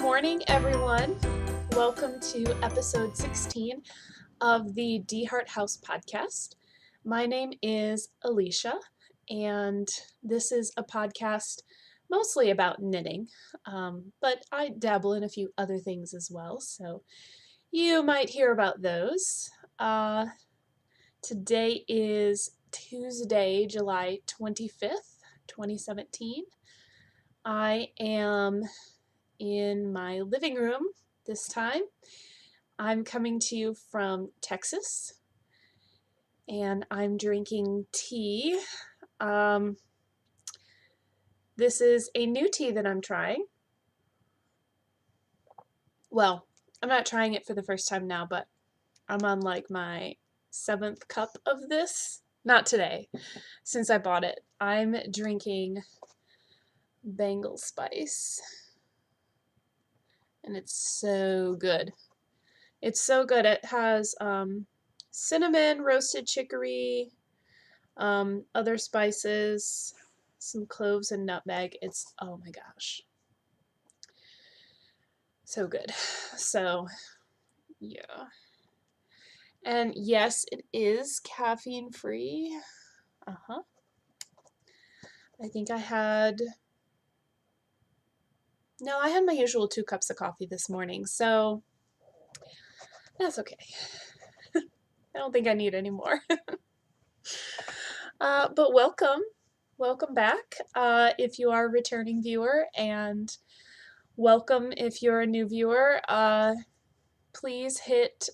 morning, everyone. Welcome to episode 16 of the DeHart House Podcast. My name is Alicia, and this is a podcast mostly about knitting, but I dabble in a few other things as well, so you might hear about those. Today is Tuesday, July 25th, 2017. I am in my living room this time. I'm coming to you from Texas, and I'm drinking tea. This is a new tea that I'm trying. Well, I'm not trying it for the first time now, but I'm on like my 7th cup of this. Not today, since I bought it. I'm drinking Bengal Spice, and it's so good. It's so good. It has cinnamon, roasted chicory, other spices, some cloves and nutmeg. It's, oh my gosh, so good. So, yeah. And yes, it is caffeine free. I think I had my usual 2 cups of coffee this morning, so that's okay. I don't think I need any more. But welcome back if you are a returning viewer, and welcome if you're a new viewer. Please hit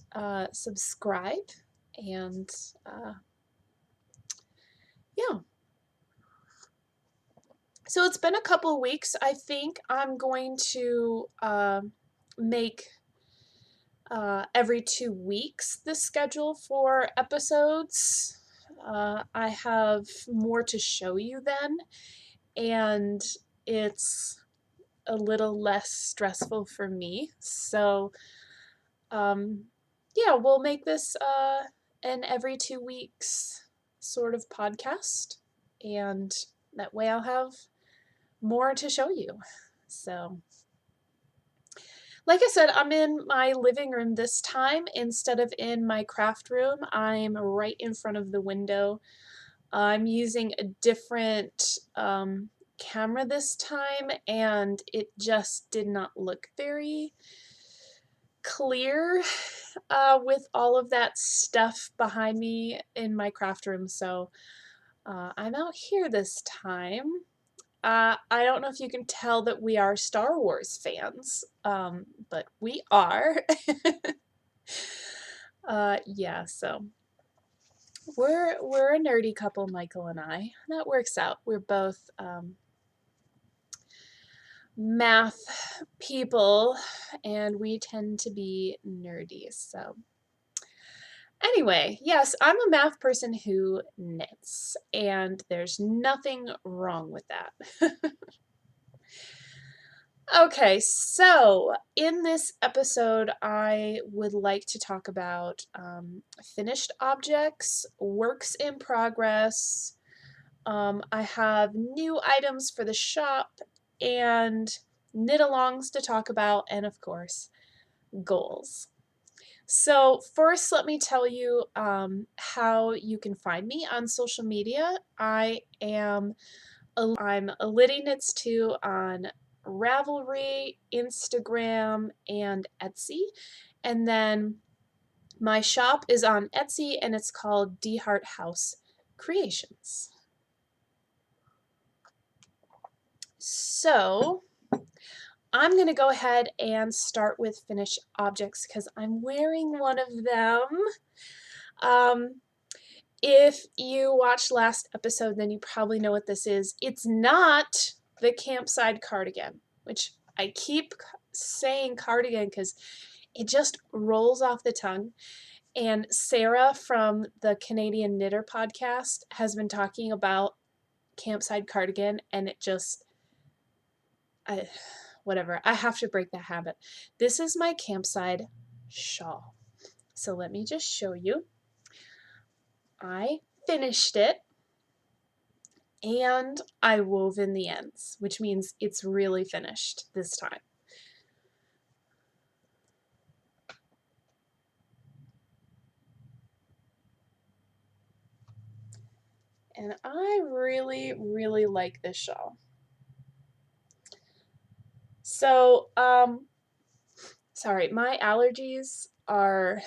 subscribe, and yeah. So it's been a couple of weeks. I think I'm going to make every 2 weeks the schedule for episodes. I have more to show you then, and it's a little less stressful for me. So, yeah, we'll make this an every 2 weeks sort of podcast, and that way I'll have more to show you. So, like I said, I'm in my living room this time instead of in my craft room. I'm right in front of the window. I'm using a different camera this time, and it just did not look very clear with all of that stuff behind me in my craft room. So I'm out here this time. I don't know if you can tell that we are Star Wars fans, but we are. Yeah, so we're a nerdy couple, Michael and I. That works out. We're both math people, and we tend to be nerdy. So anyway, yes, I'm a math person who knits, and there's nothing wrong with that. Okay, so in this episode, I would like to talk about finished objects, works in progress. I have new items for the shop, and knit-alongs to talk about, and of course, goals. So first, let me tell you how you can find me on social media. I'm a Liddy Knits 2 on Ravelry, Instagram, and Etsy. And then my shop is on Etsy, and it's called DeHart House Creations. So I'm going to go ahead and start with finished objects because I'm wearing one of them. If you watched last episode, then you probably know what this is. It's not the campside cardigan, which I keep saying cardigan because it just rolls off the tongue. And Sarah from the Canadian Knitter podcast has been talking about campside cardigan, and it just, whatever. I have to break that habit. This is my campside shawl. So let me just show you. I finished it, and I wove in the ends, which means it's really finished this time. And I really, really like this shawl. So, sorry, my allergies are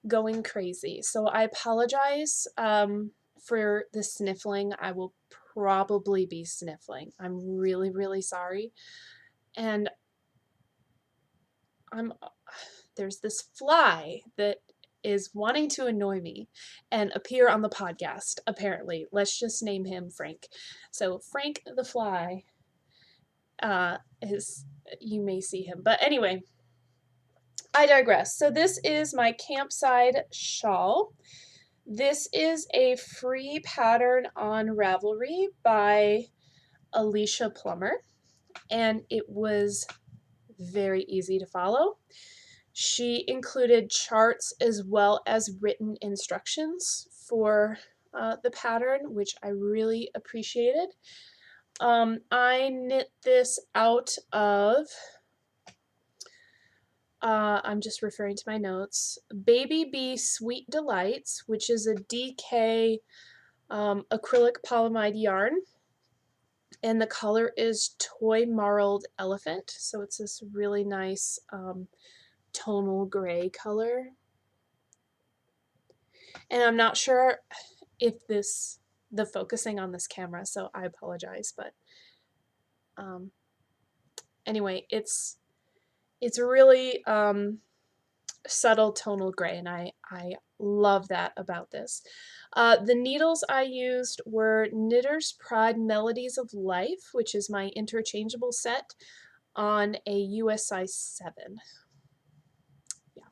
going crazy. So I apologize for the sniffling. I will probably be sniffling. I'm really, really sorry. And there's this fly that is wanting to annoy me and appear on the podcast, apparently. Let's just name him Frank. So Frank the fly you may see him. But anyway, I digress. So this is my campside shawl. This is a free pattern on Ravelry by Alicia Plummer, and it was very easy to follow. She included charts as well as written instructions for the pattern, which I really appreciated. I knit this out of, I'm just referring to my notes, Baby Bee Sweet Delights, which is a DK acrylic polyamide yarn. And the color is Toy Marled Elephant. So it's this really nice tonal gray color. And I'm not sure if the focusing on this camera, so I apologize, but anyway, it's really subtle tonal gray, and I love that about this. The needles I used were Knitter's Pride Melodies of Life, which is my interchangeable set on a US size 7. Yeah.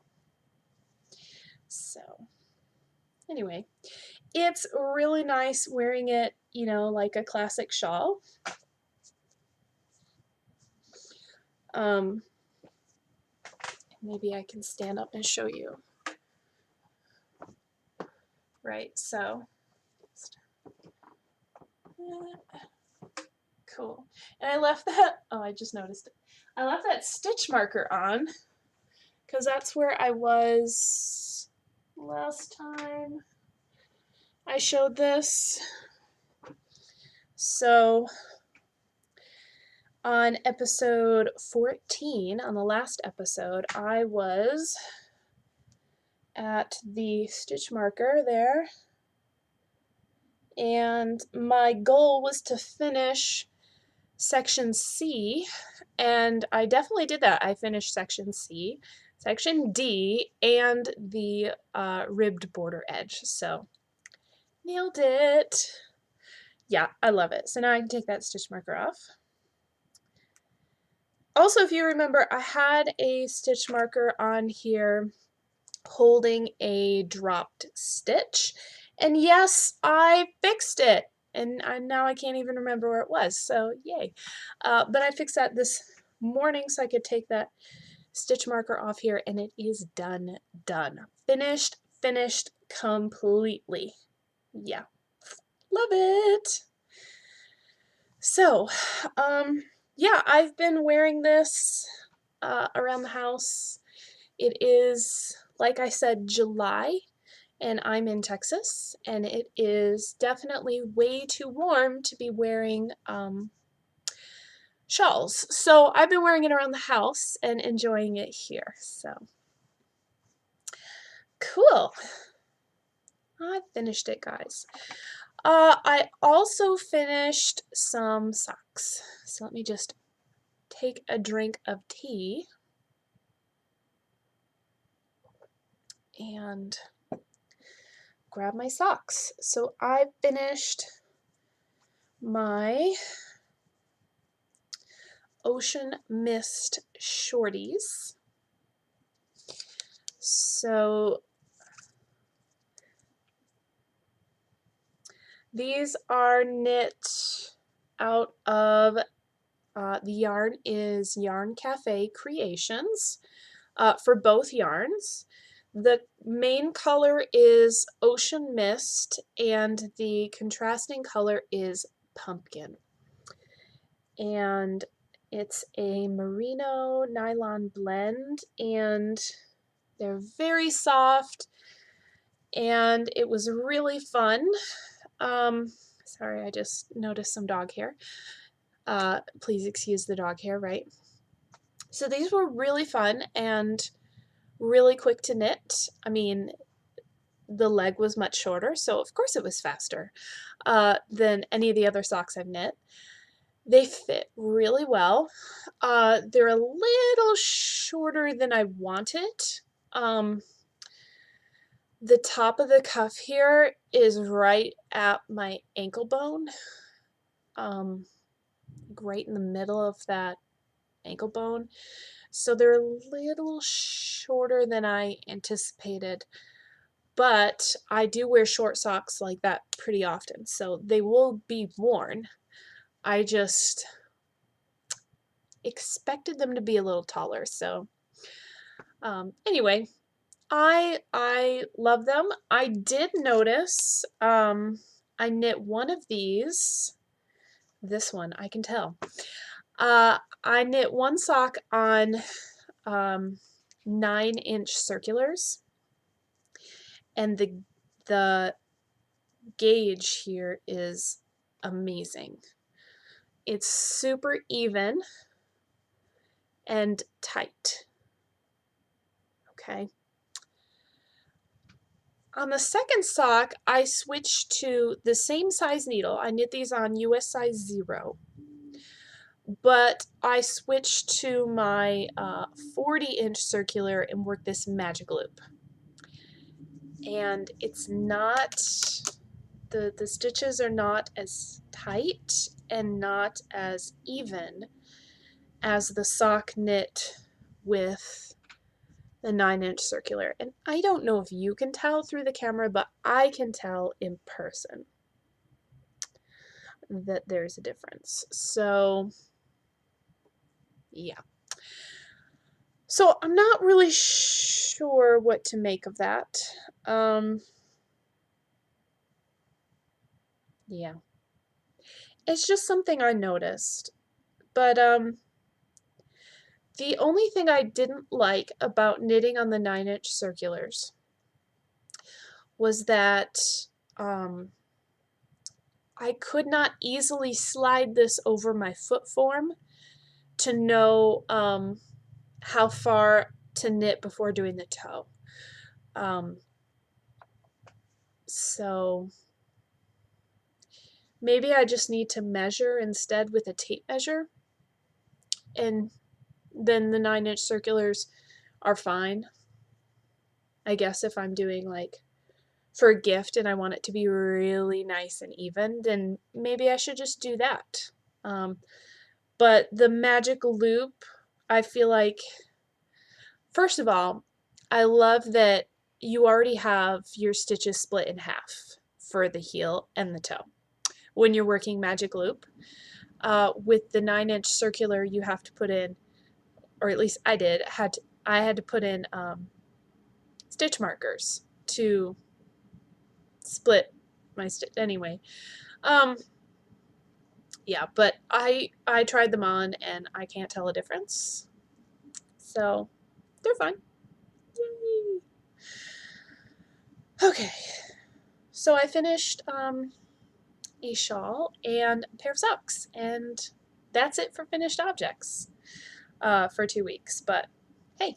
So anyway, it's really nice wearing it, you know, like a classic shawl. Maybe I can stand up and show you. Right, so cool. And I left that, oh, I just noticed it. I left that stitch marker on because that's where I was last time I showed this. So on episode 14, on the last episode, I was at the stitch marker there, and my goal was to finish section C, and I definitely did that. I finished section C, section D, and the ribbed border edge, so nailed it. Yeah, I love it. So now I can take that stitch marker off. Also, if you remember, I had a stitch marker on here holding a dropped stitch, and yes, I fixed it, and now I can't even remember where it was, so yay. But I fixed that this morning so I could take that stitch marker off here, and it is done. Finished completely. Yeah, love it. So, yeah, I've been wearing this around the house. It is, like I said, July, and I'm in Texas, and it is definitely way too warm to be wearing shawls. So I've been wearing it around the house and enjoying it here. So cool. I finished it, guys. I also finished some socks. So let me just take a drink of tea and grab my socks. So I finished my Ocean Mist shorties. So these are knit out of, the yarn is Yarn Cafe Creations for both yarns. The main color is Ocean Mist, and the contrasting color is Pumpkin. And it's a merino nylon blend, and they're very soft, and it was really fun. Sorry, I just noticed some dog hair. Please excuse the dog hair, right? So these were really fun and really quick to knit. I mean, the leg was much shorter, so of course it was faster than any of the other socks I've knit. They fit really well. They're a little shorter than I wanted. The top of the cuff here is right at my ankle bone, right in the middle of that ankle bone. So they're a little shorter than I anticipated, but I do wear short socks like that pretty often, so they will be worn. I just expected them to be a little taller, so anyway, I love them. I did notice I knit one of these. This one, I can tell. I knit one sock on 9-inch circulars, and the gauge here is amazing. It's super even and tight. Okay. On the second sock, I switched to the same size needle. I knit these on US size 0, but I switched to my 40-inch circular and worked this magic loop. And it's not, the stitches are not as tight and not as even as the sock knit with the 9-inch circular. And I don't know if you can tell through the camera, but I can tell in person that there's a difference. So yeah. So I'm not really sure what to make of that. Yeah. It's just something I noticed. But the only thing I didn't like about knitting on the 9-inch circulars was that I could not easily slide this over my foot form to know how far to knit before doing the toe. So maybe I just need to measure instead with a tape measure, and then the 9-inch circulars are fine. I guess if I'm doing like for a gift and I want it to be really nice and even, then maybe I should just do that. But the magic loop, I feel like, first of all, I love that you already have your stitches split in half for the heel and the toe when you're working magic loop. With the 9-inch circular, you have to put in, or at least I did, I had to put in stitch markers to split my stitch anyway. Yeah, but I tried them on and I can't tell a difference. So they're fine. Yay. Okay, so I finished a shawl and a pair of socks, and that's it for finished objects for 2 weeks. But hey,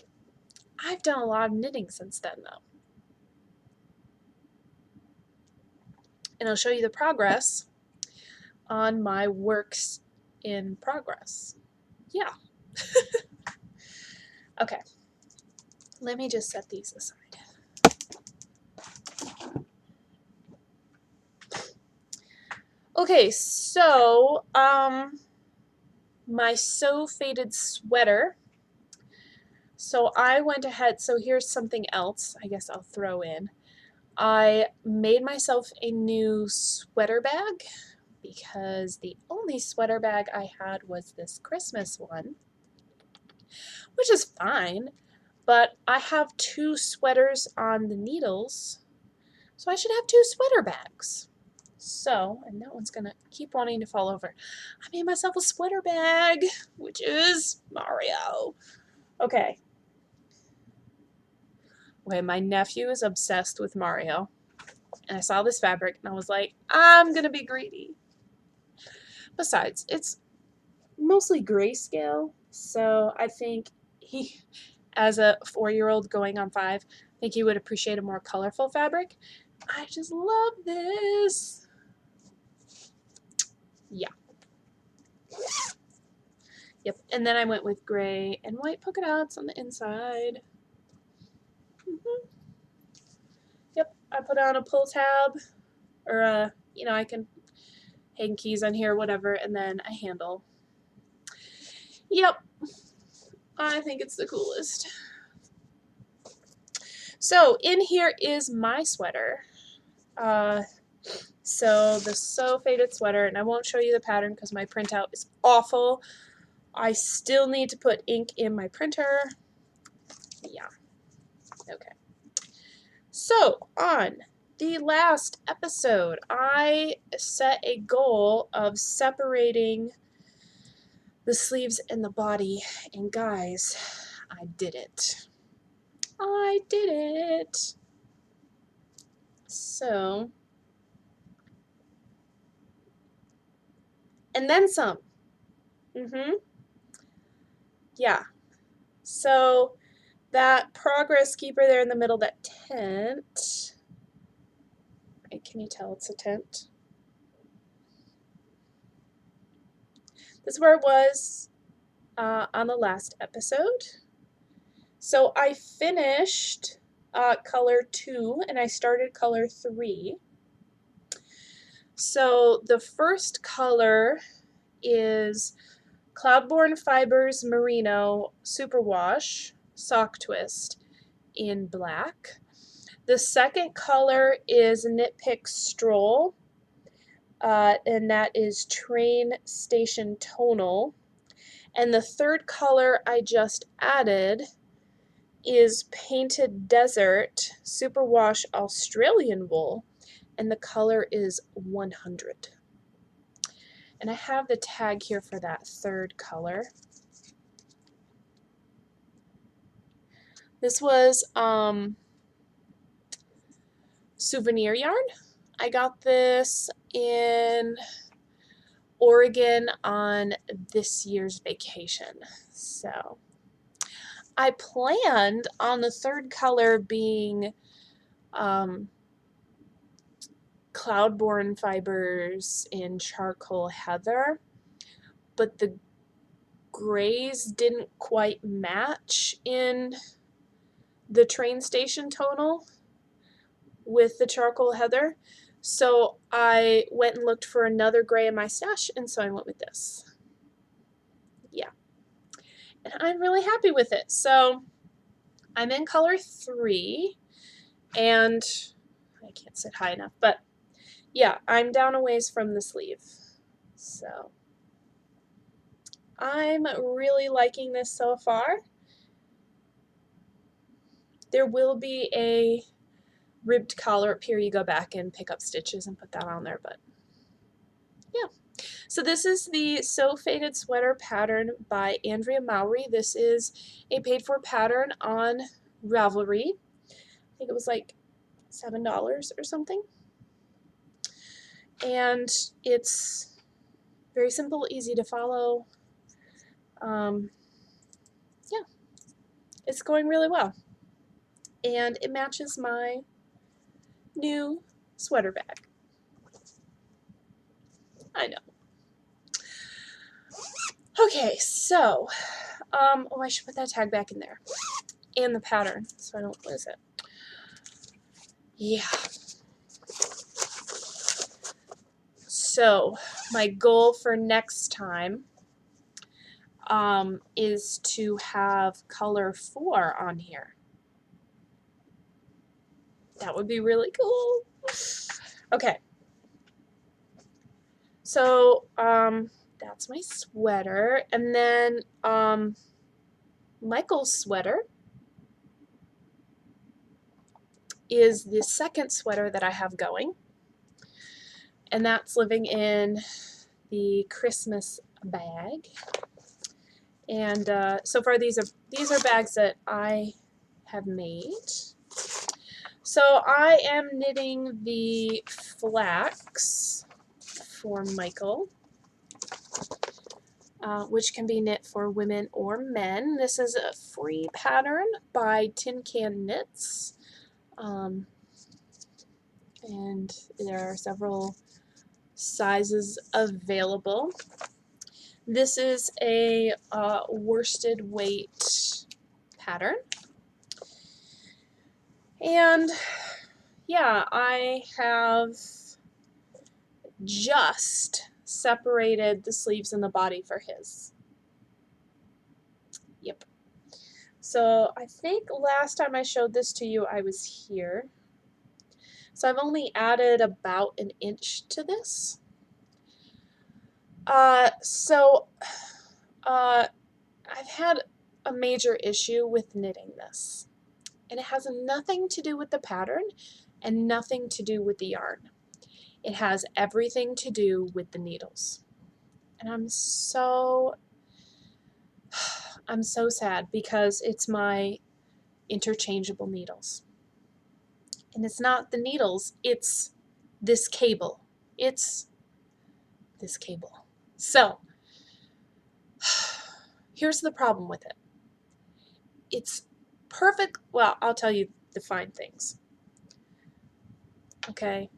I've done a lot of knitting since then though. And I'll show you the progress on my works in progress. Yeah. Okay, let me just set these aside. Okay, so my So Faded sweater. So I went ahead, so here's something else I guess I'll throw in. I made myself a new sweater bag because the only sweater bag I had was this Christmas one, which is fine, but I have 2 sweaters on the needles, so I should have 2 sweater bags. So, and that one's gonna keep wanting to fall over. I made myself a sweater bag, which is Mario. Okay. Okay, my nephew is obsessed with Mario. And I saw this fabric and I was like, I'm going to be greedy. Besides, it's mostly grayscale. So I think he, as a 4-year-old going on 5, I think he would appreciate a more colorful fabric. I just love this. Yeah. Yep. And then I went with gray and white polka dots on the inside. Yep. I put on a pull tab, or I can hang keys on here, whatever, and then a handle. Yep. I think it's the coolest. So in here is my sweater. So the So Faded sweater, and I won't show you the pattern because my printout is awful. I still need to put ink in my printer. Yeah. Okay. So on the last episode, I set a goal of separating the sleeves and the body, and guys, I did it. I did it. So, and then some. Yeah. So that progress keeper there in the middle, that tent. Can you tell it's a tent? This is where it was on the last episode. So I finished color 2 and I started color 3. So the first color is Cloudborne Fibers Merino Superwash Sock Twist in black. The second color is Knit Pick Stroll, and that is Train Station Tonal. And the third color I just added is Painted Desert Superwash Australian Wool, and the color is 100. And I have the tag here for that third color. This was souvenir yarn. I got this in Oregon on this year's vacation. So I planned on the third color being Cloudborne Fibers in Charcoal Heather, but the grays didn't quite match in the Train Station Tonal with the Charcoal Heather. So I went and looked for another gray in my stash, and so I went with this. Yeah. And I'm really happy with it. So I'm in color 3, and I can't sit high enough, but yeah, I'm down a ways from the sleeve. So I'm really liking this so far. There will be a ribbed collar up here. You go back and pick up stitches and put that on there, but yeah. So this is the So Faded sweater pattern by Andrea Mowry. This is a paid for pattern on Ravelry. I think it was like $7 or something. And it's very simple, easy to follow. Yeah, it's going really well. And it matches my new sweater bag. I know. Okay, so, oh, I should put that tag back in there. And the pattern, so I don't lose it. Yeah. So, my goal for next time is to have color 4 on here. That would be really cool. Okay. So, that's my sweater. And then, Michael's sweater is the second sweater that I have going. And that's living in the Christmas bag. And so far these are bags that I have made. So I am knitting the flax for Michael, which can be knit for women or men. This is a free pattern by Tin Can Knits. And there are several sizes available. This is a worsted weight pattern. And yeah, I have just separated the sleeves and the body for his. Yep. So I think last time I showed this to you, I was here. So I've only added about an inch to this. I've had a major issue with knitting this. And it has nothing to do with the pattern and nothing to do with the yarn. It has everything to do with the needles. And I'm so sad because it's my interchangeable needles. And it's not the needles, it's this cable. It's this cable. So, here's the problem with it. It's perfect. Well, I'll tell you the fine things. Okay?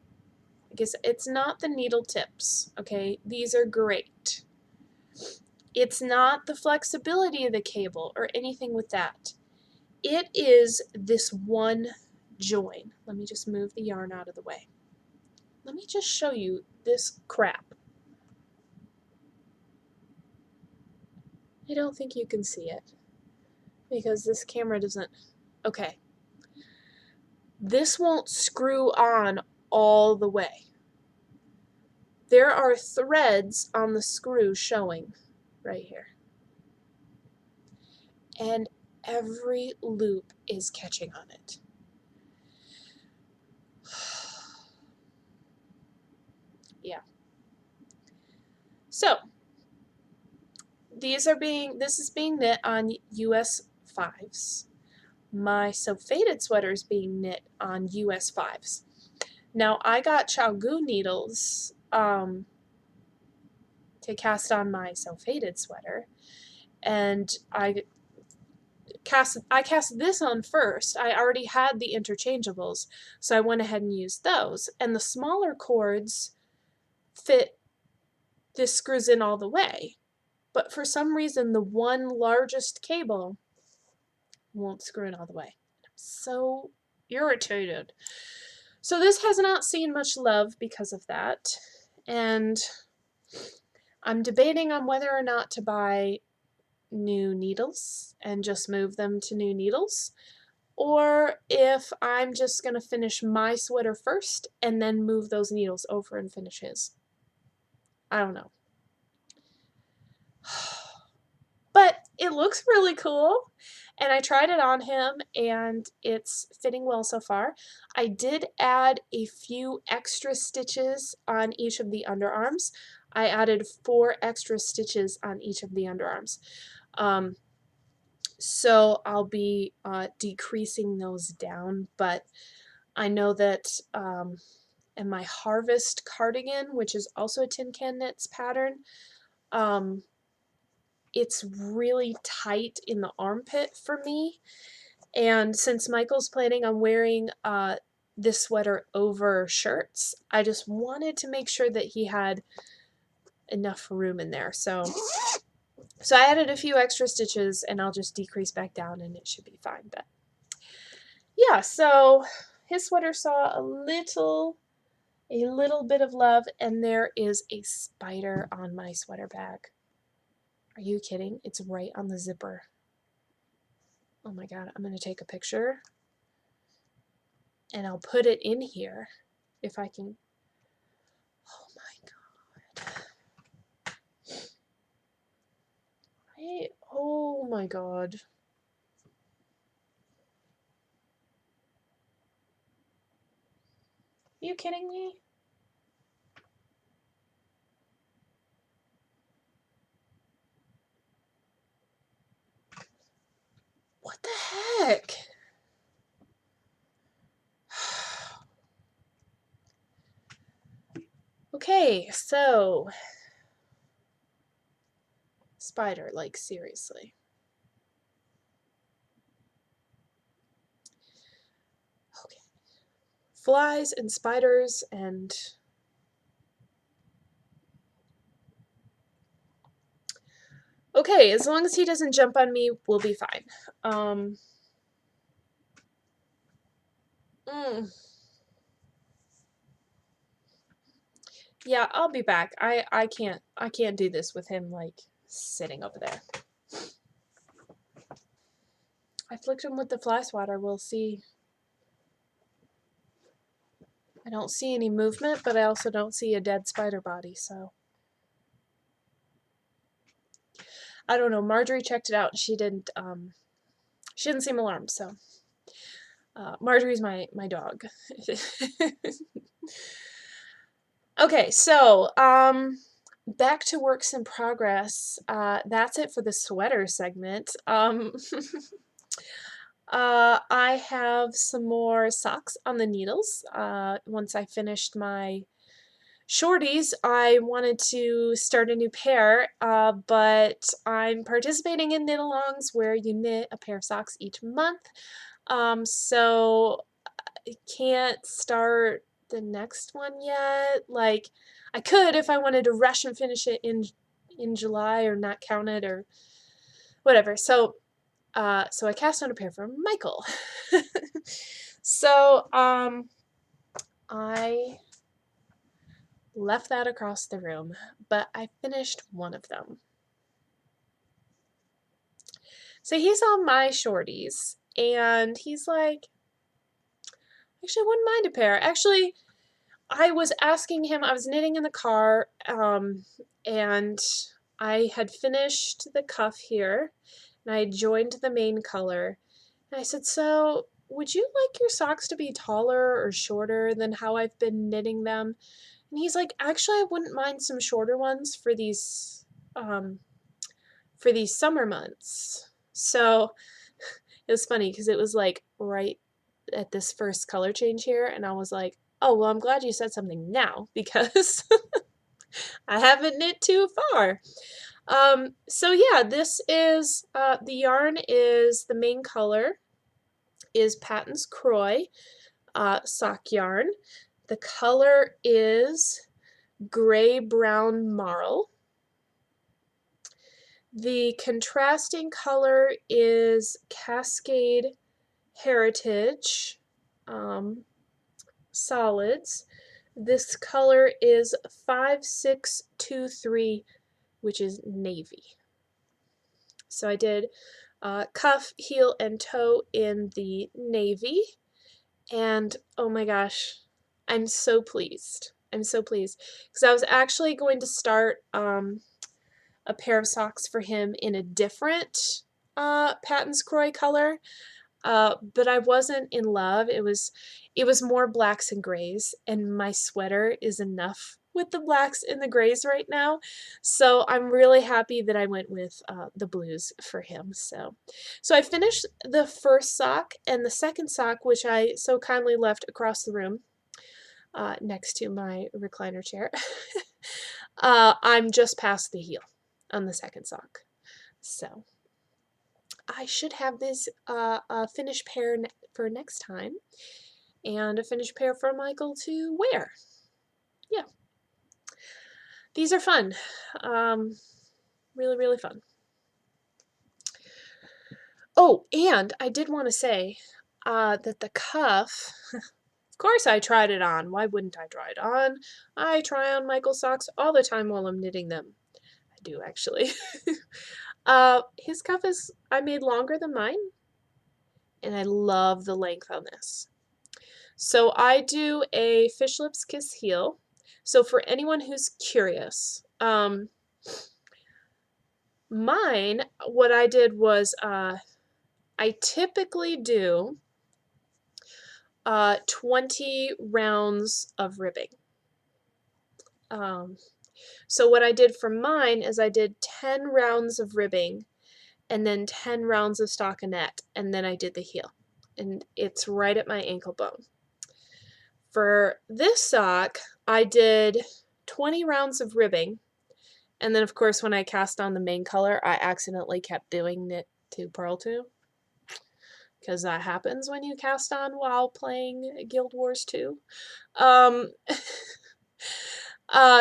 I guess it's not the needle tips. Okay? These are great. It's not the flexibility of the cable or anything with that. It is this one join. Let me just move the yarn out of the way. Let me just show you this crap. I don't think you can see it because this camera doesn't. Okay. This won't screw on all the way. There are threads on the screw showing right here. And every loop is catching on it. Yeah. So, this is being knit on US 5s. My self-faded sweater is being knit on US 5s. Now, I got Chalgu needles to cast on my self-faded sweater, and I cast this on first. I already had the interchangeables, so I went ahead and used those. And the smaller cords fit, this screws in all the way. But for some reason, the one largest cable won't screw in all the way. I'm so irritated. So this has not seen much love because of that. And I'm debating on whether or not to buy new needles and just move them to new needles, or if I'm just going to finish my sweater first and then move those needles over and finish his. I don't know. But it looks really cool, and I tried it on him, and it's fitting well so far. I did add a few extra stitches on each of the underarms. I added 4 extra stitches on each of the underarms. So I'll be decreasing those down, but I know that in my Harvest cardigan, which is also a Tin Can Knits pattern, it's really tight in the armpit for me. And since Michael's planning on wearing this sweater over shirts, I just wanted to make sure that he had enough room in there. So I added a few extra stitches, and I'll just decrease back down and it should be fine. But yeah, so his sweater saw a little bit of love, and there is a spider on my sweater bag. Are you kidding? It's right on the zipper. Oh my god, I'm going to take a picture and I'll put it in here if I can. Oh my god. Oh my god. Are you kidding me? What the heck? Okay, so spider, like seriously. Okay. Flies and spiders and okay, as long as he doesn't jump on me, we'll be fine. Yeah, I'll be back. I can't do this with him like sitting over there. I flicked him with the fly swatter. We'll see. I don't see any movement, but I also don't see a dead spider body, so I don't know. Marjorie checked it out and she didn't seem alarmed, so Marjorie's my dog. Okay, so back to works in progress. That's it for the sweater segment. I have some more socks on the needles. Once I finished my shorties, I wanted to start a new pair, but I'm participating in knit-alongs where you knit a pair of socks each month. So I can't start the next one yet. Like, I could if I wanted to rush and finish it in July or not count it or whatever. So I cast on a pair for Michael. So I left that across the room, but I finished one of them. So he's on my shorties, and he's like, actually, I wouldn't mind a pair. Actually, I was asking him, I was knitting in the car, and I had finished the cuff here, and I joined the main color, and I said, so would you like your socks to be taller or shorter than how I've been knitting them? And he's like, actually, I wouldn't mind some shorter ones for these summer months. So it was funny because it was like right at this first color change here, and I was like, oh, well, I'm glad you said something now because I haven't knit too far. So yeah, this is, the yarn is, the main color is Patton's Croy sock yarn. The color is gray-brown marl. The contrasting color is Cascade Heritage solids. This color is 5623, which is navy. So I did cuff, heel, and toe in the navy, and oh my gosh, I'm so pleased. I'm so pleased because I was actually going to start a pair of socks for him in a different Patton's Croy color, but I wasn't in love. It was more blacks and grays, and my sweater is enough with the blacks and the grays right now. So I'm really happy that I went with the blues for him. So I finished the first sock, and the second sock, which I so kindly left across the room next to my recliner chair, I'm just past the heel on the second sock. So I should have this a finished pair for next time, and a finished pair for Michael to wear. Yeah. These are fun. Really, really fun. Oh, and I did want to say that the cuff, of course I tried it on. Why wouldn't I try it on? I try on Michael's socks all the time while I'm knitting them. I do, actually. His cuff I made longer than mine, and I love the length on this. So I do a fish lips kiss heel. So for anyone who's curious, mine, what I did was I typically do 20 rounds of ribbing. So what I did for mine is I did 10 rounds of ribbing and then 10 rounds of stockinette, and then I did the heel. And it's right at my ankle bone. For this sock, I did 20 rounds of ribbing. And then, of course, when I cast on the main color, I accidentally kept doing knit to purl to. Because that happens when you cast on while playing Guild Wars 2.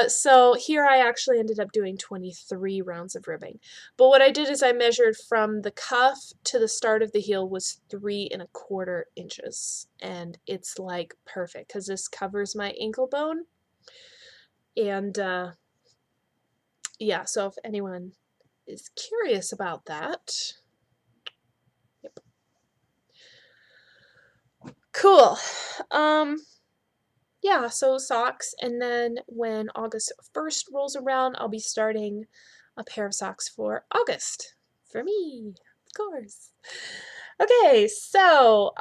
So here I actually ended up doing 23 rounds of ribbing. But what I did is I measured from the cuff to the start of the heel was 3¼ inches. And it's like perfect because this covers my ankle bone. And yeah, so if anyone is curious about that. Yep. Cool. Yeah, so socks, and then when August 1st rolls around, I'll be starting a pair of socks for August. For me, of course. Okay, so,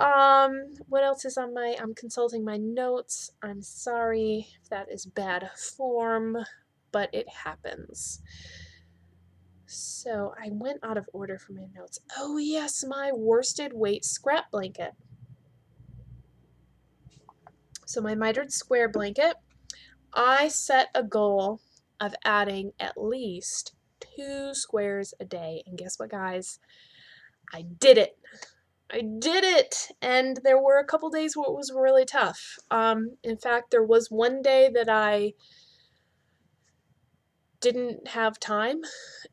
what else is on I'm consulting my notes. I'm sorry if that is bad form, but it happens. So, I went out of order for my notes. Oh yes, my worsted weight scrap blanket. So my mitered square blanket, I set a goal of adding at least 2 squares a day. And guess what, guys? I did it. I did it. And there were a couple days where it was really tough. In fact, there was one day that I didn't have time.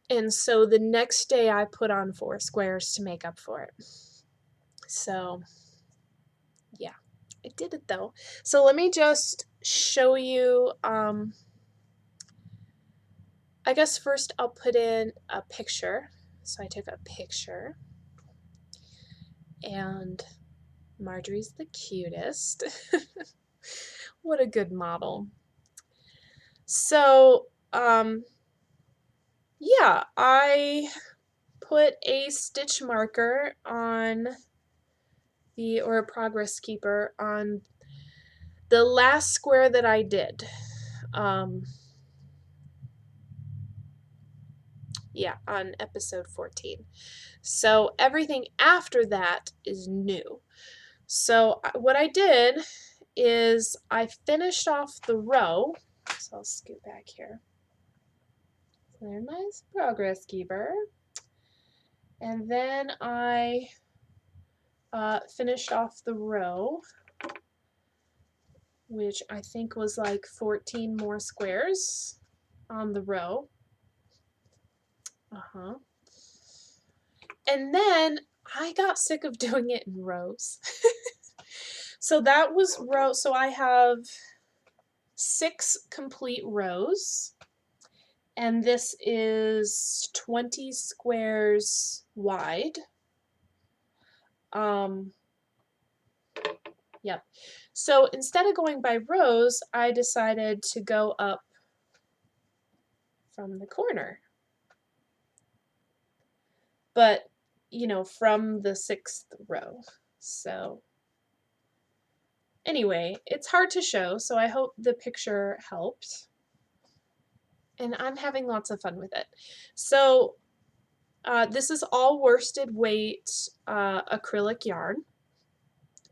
And so the next day I put on 4 squares to make up for it. So, yeah. I did it though. So let me just show you, I guess first I'll put in a picture. So I took a picture, and Marjorie's the cutest. What a good model. So, yeah, I put a stitch marker on or a progress keeper on the last square that I did. Yeah, on episode 14. So everything after that is new. So what I did is I finished off the row. So I'll scoot back here. There's my progress keeper. And then I finished off the row, which I think was like 14 more squares on the row. And then I got sick of doing it in rows. So that was row. So I have 6 complete rows. And this is 20 squares wide. Yep. So instead of going by rows, I decided to go up from the corner. But, you know, from the 6th row. So anyway, it's hard to show, so I hope the picture helped. And I'm having lots of fun with it. So this is all worsted weight acrylic yarn.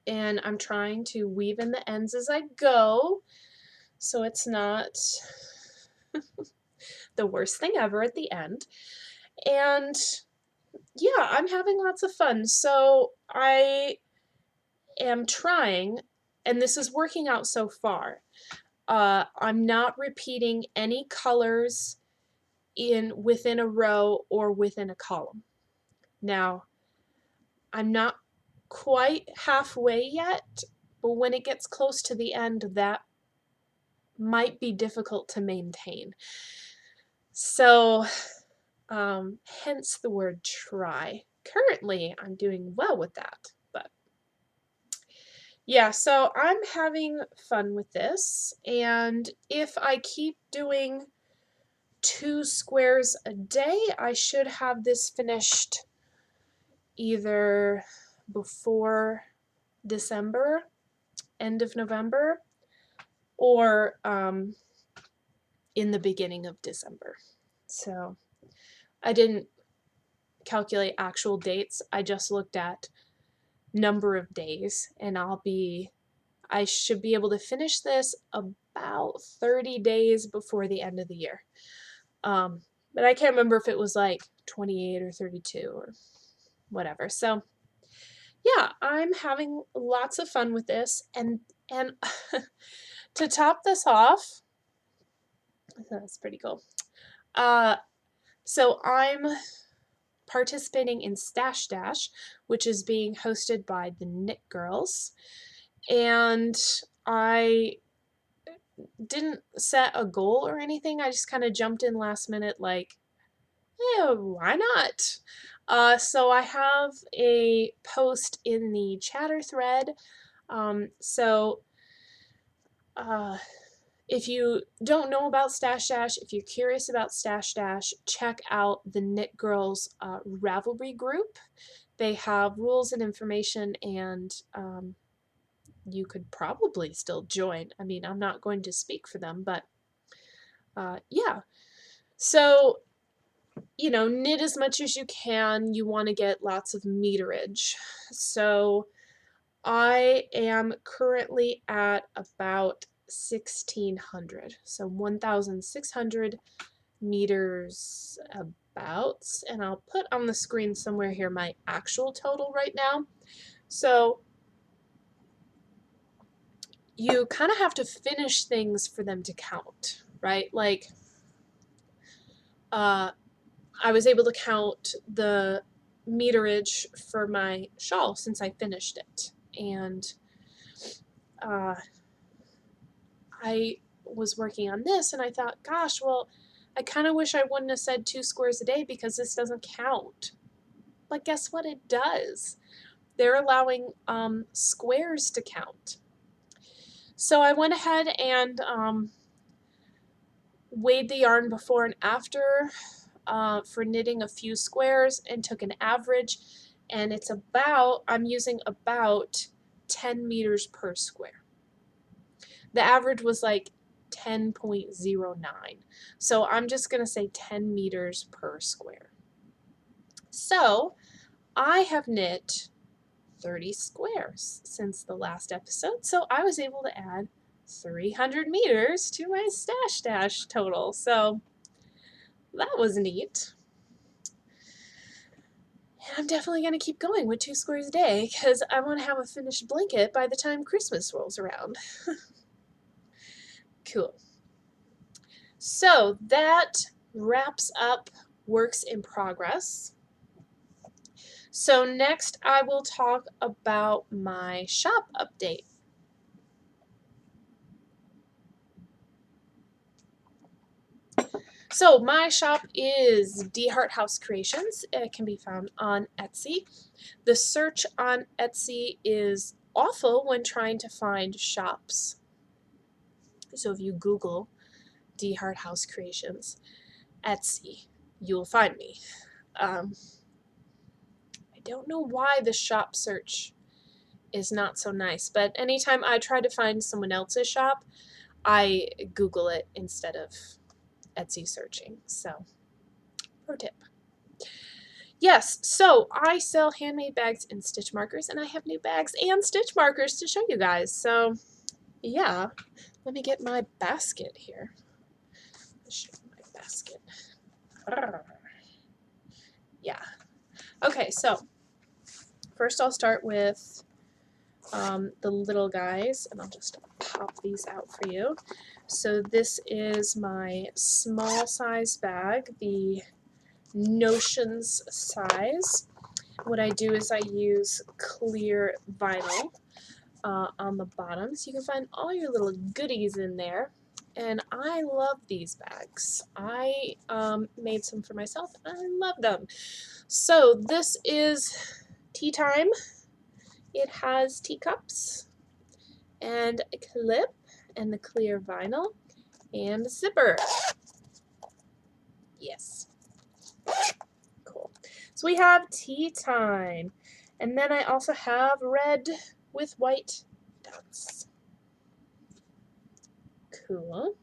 And I'm trying to weave in the ends as I go, so it's not the worst thing ever at the end. And yeah, I'm having lots of fun. So I am trying, and this is working out so far. I'm not repeating any colors within a row or within a column. Now, I'm not quite halfway yet, but when it gets close to the end, that might be difficult to maintain. So, hence the word try. Currently, I'm doing well with that, but yeah, so I'm having fun with this, and if I keep doing 2 squares a day, I should have this finished either before December, end of November, or in the beginning of December. So I didn't calculate actual dates. I just looked at number of days, and I should be able to finish this about 30 days before the end of the year. But I can't remember if it was like 28 or 32 or whatever. So yeah, I'm having lots of fun with this. And to top this off, that's pretty cool. So I'm participating in Stash Dash, which is being hosted by the Knit Girls. And I didn't set a goal or anything. I just kind of jumped in last minute like, yeah, why not? So I have a post in the chatter thread. If you don't know about Stash Dash, if you're curious about Stash Dash, check out the Knit Girls Ravelry group. They have rules and information, and you could probably still join. I mean, I'm not going to speak for them, but yeah. So, knit as much as you can. You want to get lots of meterage. So I am currently at about 1,600. So 1,600 meters about. And I'll put on the screen somewhere here my actual total right now. So you kind of have to finish things for them to count, right? Like, I was able to count the meterage for my shawl since I finished it. And I was working on this and I thought, gosh, well, I kind of wish I wouldn't have said 2 squares a day because this doesn't count. But guess what? It does. They're allowing squares to count. So I went ahead and weighed the yarn before and after for knitting a few squares and took an average, and I'm using about 10 meters per square. The average was like 10.09, so I'm just going to say 10 meters per square. So I have knit 30 squares since the last episode, so I was able to add 300 meters to my Stash Dash total, so that was neat. And I'm definitely going to keep going with 2 squares a day because I want to have a finished blanket by the time Christmas rolls around. Cool. So that wraps up works in progress. So next I will talk about my shop update. So my shop is DeHart House Creations. It can be found on Etsy. The search on Etsy is awful when trying to find shops. So if you Google DeHart House Creations, Etsy, you'll find me. I don't know why the shop search is not so nice, but anytime I try to find someone else's shop, I Google it instead of Etsy searching. So, pro tip. Yes, so I sell handmade bags and stitch markers, and I have new bags and stitch markers to show you guys. So, yeah, let me get my basket here. Show my basket. Yeah. Okay, so first I'll start with the little guys, and I'll just pop these out for you. So this is my small size bag, the Notions size. What I do is I use clear vinyl on the bottom, so you can find all your little goodies in there. And I love these bags. I made some for myself, and I love them. So this is tea time. It has teacups and a clip and the clear vinyl and a zipper. Yes. Cool. So we have tea time. And then I also have red with white dots. Cool.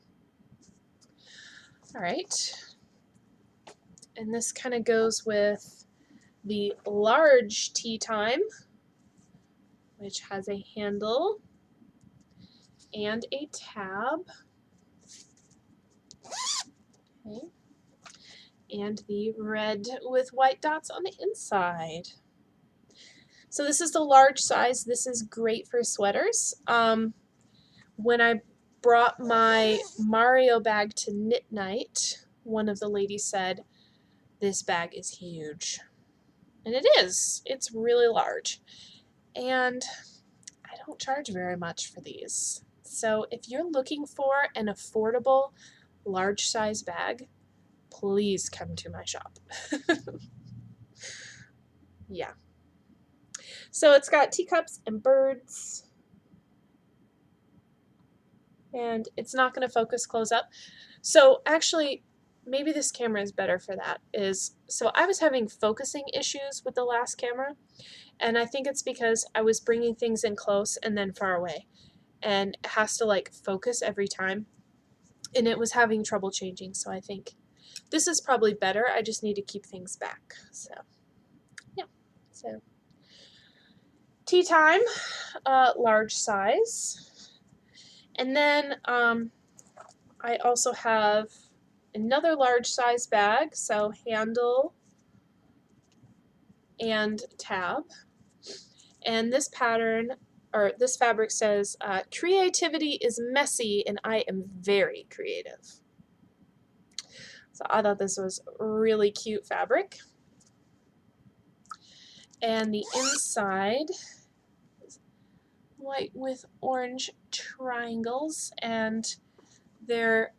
All right. And this kind of goes with the large tea time, which has a handle and a tab. Okay. And the red with white dots on the inside. So this is the large size. This is great for sweaters. When I brought my Mario bag to knit night, one of the ladies said, "This bag is huge." And it is. It's really large. And I don't charge very much for these. So if you're looking for an affordable large size bag, please come to my shop. Yeah. So it's got teacups and birds. And it's not going to focus close up. So actually, maybe this camera is better for that. So I was having focusing issues with the last camera. And I think it's because I was bringing things in close and then far away. And it has to like focus every time. And it was having trouble changing. So I think this is probably better. I just need to keep things back. So, yeah. So, tea time, large size. And then I also have another large size bag. So, handle and tab. And this pattern, or this fabric says, creativity is messy and I am very creative. So I thought this was really cute fabric. And the inside is white with orange triangles, and they're,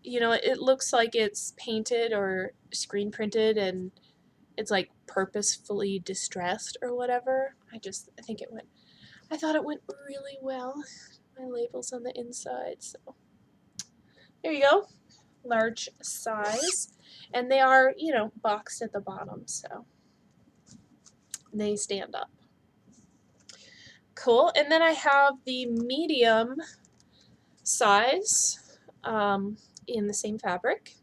it looks like it's painted or screen printed and it's like purposefully distressed or whatever. I thought it went really well. My label's on the inside, so there you go. Large size. And they are, boxed at the bottom, so they stand up. Cool. And then I have the medium size in the same fabric,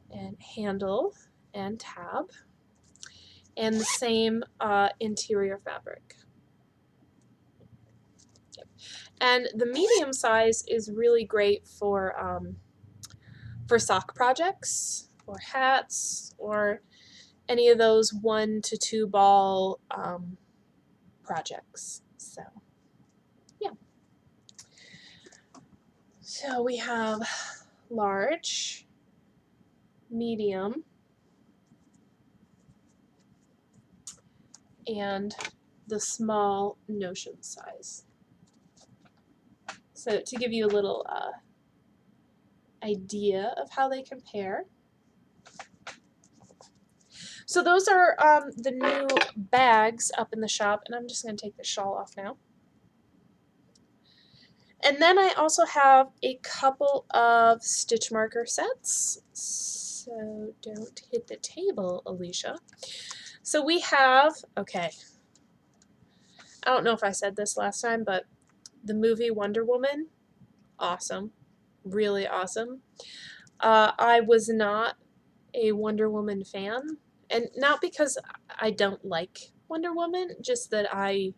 and handle and tab, and the same interior fabric. Yep. And the medium size is really great for sock projects or hats or any of those 1 to 2 ball projects. So, yeah. So we have large, medium, and the small notion size. So to give you a little idea of how they compare. So those are the new bags up in the shop, and I'm just going to take the shawl off now. And then I also have a couple of stitch marker sets. So don't hit the table, Alicia. So we have, okay, I don't know if I said this last time, but the movie Wonder Woman, awesome, really awesome. I was not a Wonder Woman fan, and not because I don't like Wonder Woman, just that I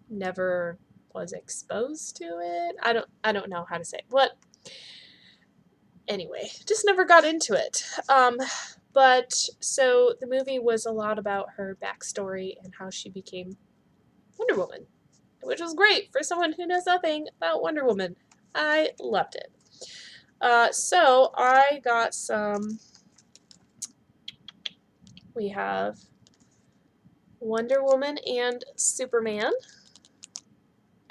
never was exposed to it. I don't know how to say it. But anyway, just never got into it. But so the movie was a lot about her backstory and how she became Wonder Woman, which was great for someone who knows nothing about Wonder Woman. I loved it. So I got some. We have Wonder Woman and Superman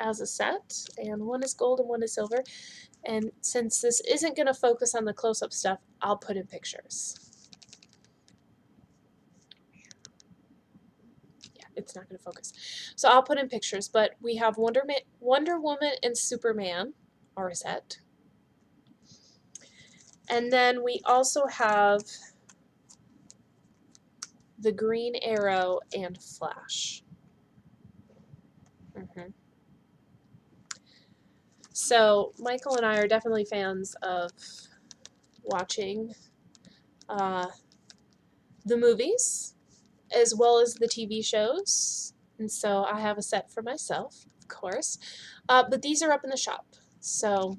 as a set, and one is gold and one is silver. And since this isn't going to focus on the close-up stuff, I'll put in pictures. Yeah, it's not going to focus. So I'll put in pictures, but we have Wonder Woman and Superman are a set. And then we also have the Green Arrow and Flash. So Michael and I are definitely fans of watching the movies as well as the TV shows. And so I have a set for myself. course. But these are up in the shop, so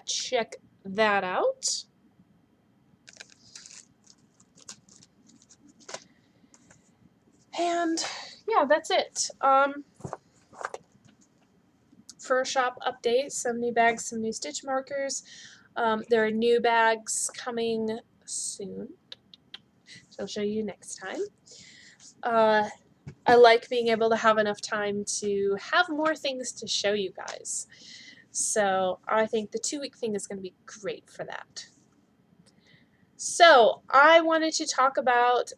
check that out. And yeah, that's it. For shop updates, some new bags, some new stitch markers. There are new bags coming soon, so I'll show you next time. I like being able to have enough time to have more things to show you guys. So I think the 2-week thing is going to be great for that. So I wanted to talk about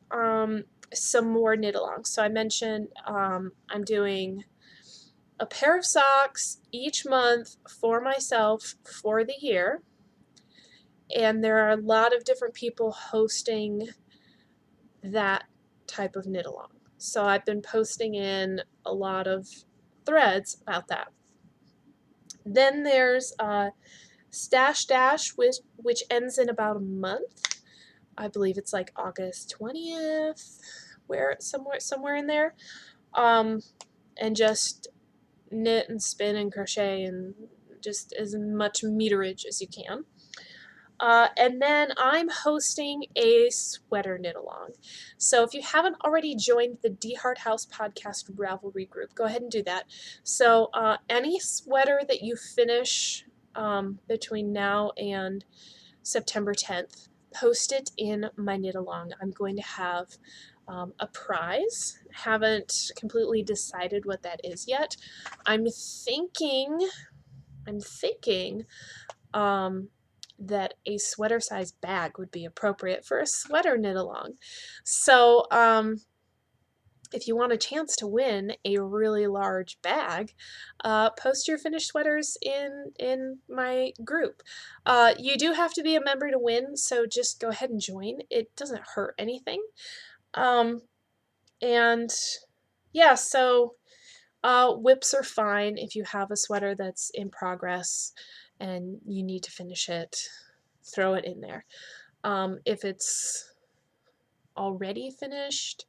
some more knit-alongs. So I mentioned I'm doing a pair of socks each month for myself for the year. And there are a lot of different people hosting that type of knit-along. So I've been posting in a lot of threads about that. Then there's Stash Dash, which ends in about a month. I believe it's like August 20th, somewhere in there. And just knit and spin and crochet and just as much meterage as you can. And then I'm hosting a sweater knit-along. So if you haven't already joined the DeHart House Podcast Ravelry group, go ahead and do that. So any sweater that you finish between now and September 10th, post it in my knit-along. I'm going to have a prize. Haven't completely decided what that is yet. I'm thinking that a sweater size bag would be appropriate for a sweater knit along. So if you want a chance to win a really large bag, post your finished sweaters in my group. You do have to be a member to win, so just go ahead and join. It doesn't hurt anything. And yeah, so whips are fine if you have a sweater that's in progress and you need to finish it, throw it in there. If it's already finished,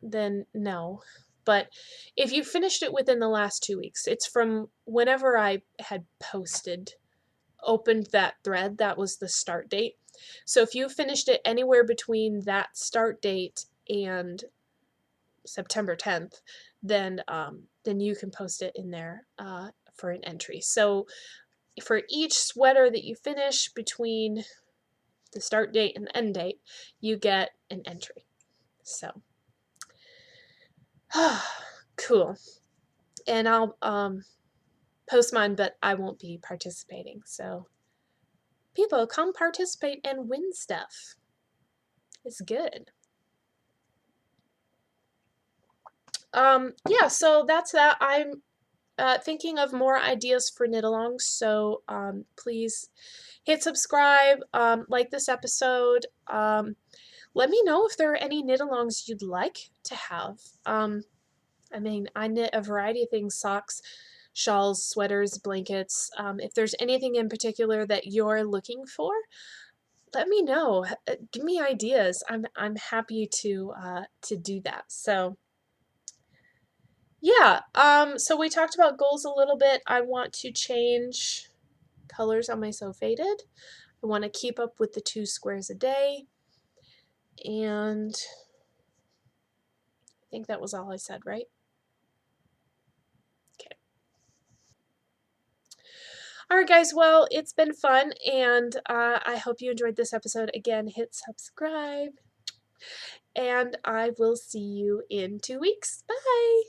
then no. But if you finished it within the last 2 weeks, it's from whenever I had opened that thread, that was the start date. So if you finished it anywhere between that start date and September 10th, then you can post it in there for an entry. So for each sweater that you finish between the start date and the end date, you get an entry. So cool. And I'll post mine, but I won't be participating. So people, come participate and win stuff. It's good. Yeah, so that's that. I'm thinking of more ideas for knit-alongs, so please hit subscribe, like this episode. Let me know if there are any knit-alongs you'd like to have. I mean, I knit a variety of things: socks, shawls, sweaters, blankets. If there's anything in particular that you're looking for, let me know. Give me ideas. I'm happy to do that. So yeah, so we talked about goals a little bit. I want to change colors on my Sew Faded. I want to keep up with the 2 squares a day. And I think that was all I said, right? Okay. All right, guys, well, it's been fun, and I hope you enjoyed this episode. Again, hit subscribe, and I will see you in 2 weeks. Bye!